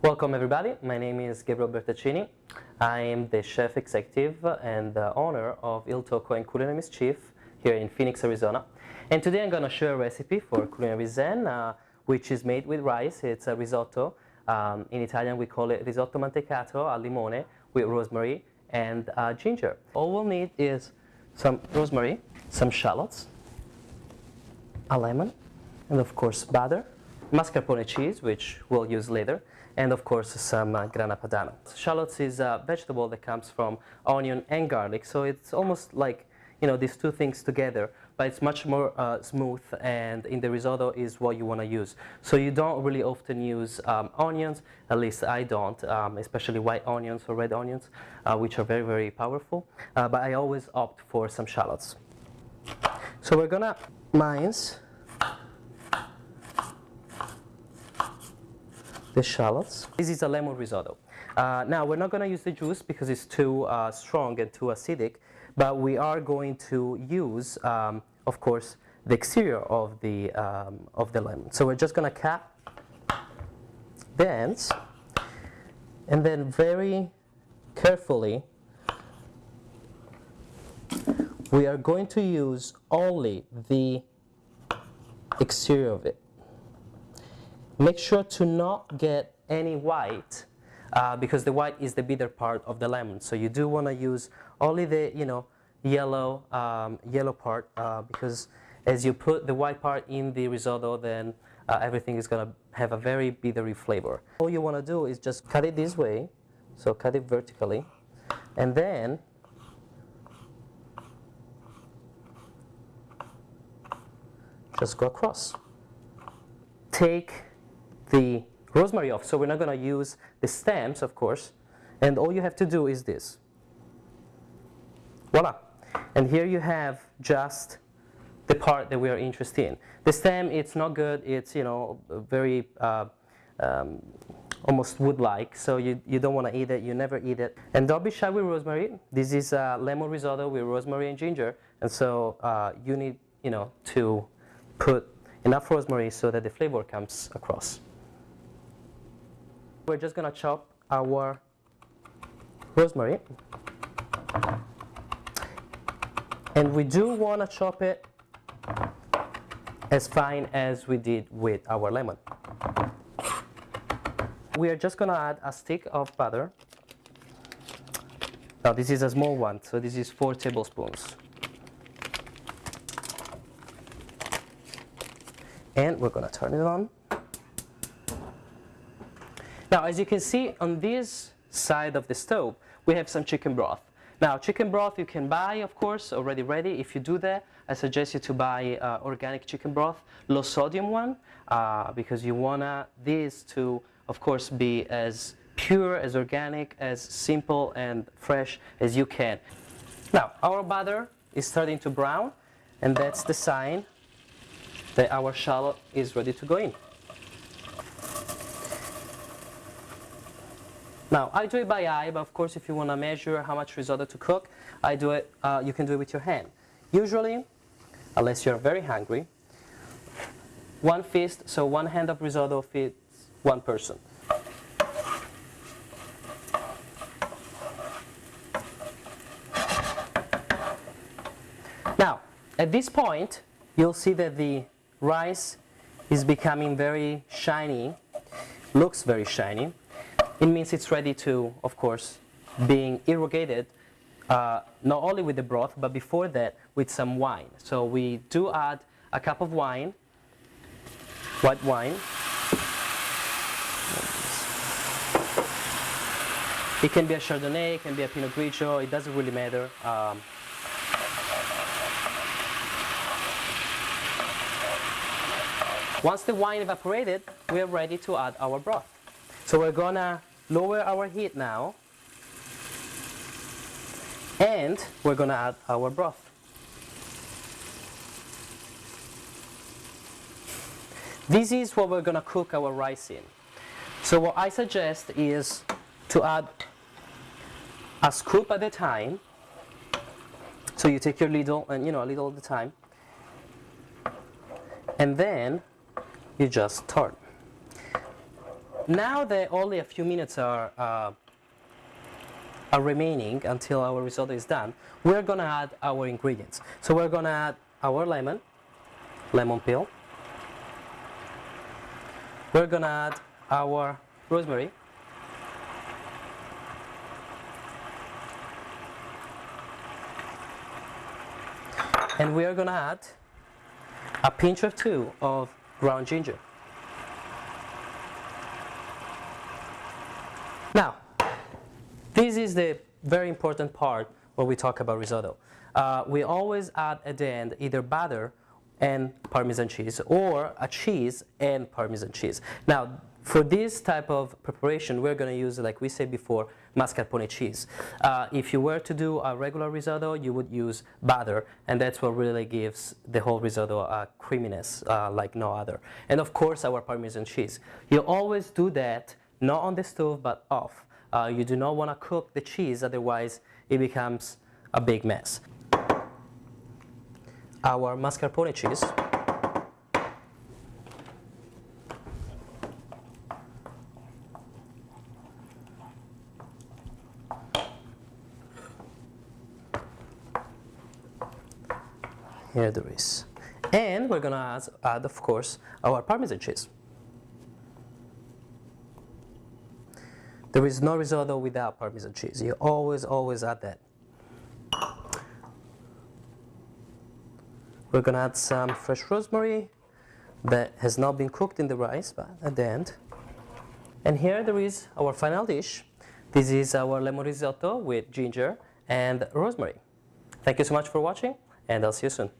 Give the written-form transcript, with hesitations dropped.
Welcome everybody, my name is Gabe Rissoto. I am the chef executive and the owner of Il Tocco and Culinary Mischief here in Phoenix, Arizona. And today I'm going to share a recipe for culinary zen, which is made with rice. It's a risotto. In Italian we call it risotto mantecato al limone with rosemary and ginger. All we'll need is some rosemary, some shallots, a lemon, and of course butter, mascarpone cheese, which we'll use later, and of course some grana padano. Shallots is a vegetable that comes from onion and garlic, so it's almost like, you know, these two things together, but it's much more smooth, and in the risotto is what you want to use. So you don't really often use onions, at least I don't, especially white onions or red onions, which are very, very powerful, but I always opt for some shallots. So we're gonna mince the shallots. This is a lemon risotto. Now we're not going to use the juice because it's too strong and too acidic, but we are going to use, of course, the exterior of the lemon. So we're just going to cut the ends, and then very carefully we are going to use only the exterior of it. Make sure to not get any white, because the white is the bitter part of the lemon. So you do want to use only the yellow part, because as you put the white part in the risotto, then everything is going to have a very bittery flavor. All you want to do is just cut it this way, so cut it vertically, and then just go across. Take the rosemary off, so we're not going to use the stems, of course, and all you have to do is this. Voila! And here you have just the part that we are interested in. The stem, it's not good, it's very almost wood-like, so you don't want to eat it, you never eat it. And don't be shy with rosemary. This is a lemon risotto with rosemary and ginger, and so you need to put enough rosemary so that the flavor comes across. We're just going to chop our rosemary, and we do want to chop it as fine as we did with our lemon. We are just going to add a stick of butter. Now this is a small one, so this is 4 tablespoons. And we're going to turn it on. Now, as you can see on this side of the stove, we have some chicken broth. Now, chicken broth you can buy, of course, already ready. If you do that, I suggest you to buy organic chicken broth, low sodium one, because you want this to, of course, be as pure, as organic, as simple and fresh as you can. Now, our butter is starting to brown, and that's the sign that our shallot is ready to go in. Now, I do it by eye, but of course if you want to measure how much risotto to cook, I do it, you can do it with your hand. Usually, unless you're very hungry, one fist, so one hand of risotto fits one person. Now, at this point, you'll see that the rice is becoming very shiny, looks very shiny. It means it's ready to, of course, being irrigated, not only with the broth, but before that with some wine. So we do add a cup of wine, white wine. It can be a Chardonnay, it can be a Pinot Grigio, it doesn't really matter. Once the wine evaporated, we are ready to add our broth. So we're gonna lower our heat now, and we're gonna add our broth. This is what we're gonna cook our rice in. So what I suggest is to add a scoop at a time. So you take your ladle and a little at a time, and then you just turn. now that only a few minutes are remaining until our risotto is done, we're gonna add our ingredients. So we're gonna add our lemon peel. We're gonna add our rosemary. And we are gonna add a pinch or two of ground ginger. Now, this is the very important part when we talk about risotto. We always add at the end either butter and Parmesan cheese or a cheese and Parmesan cheese. Now, for this type of preparation, we're going to use, like we said before, mascarpone cheese. If you were to do a regular risotto, you would use butter, and that's what really gives the whole risotto a creaminess like no other. And of course, our Parmesan cheese. You always do that not on the stove, but off. You do not want to cook the cheese, otherwise it becomes a big mess. Our mascarpone cheese. Here there is. And we're going to add, of course, our Parmesan cheese. There is no risotto without Parmesan cheese. You always add that. We're going to add some fresh rosemary that has not been cooked in the rice, but at the end. And here there is our final dish. This is our lemon risotto with ginger and rosemary. Thank you so much for watching, and I'll see you soon.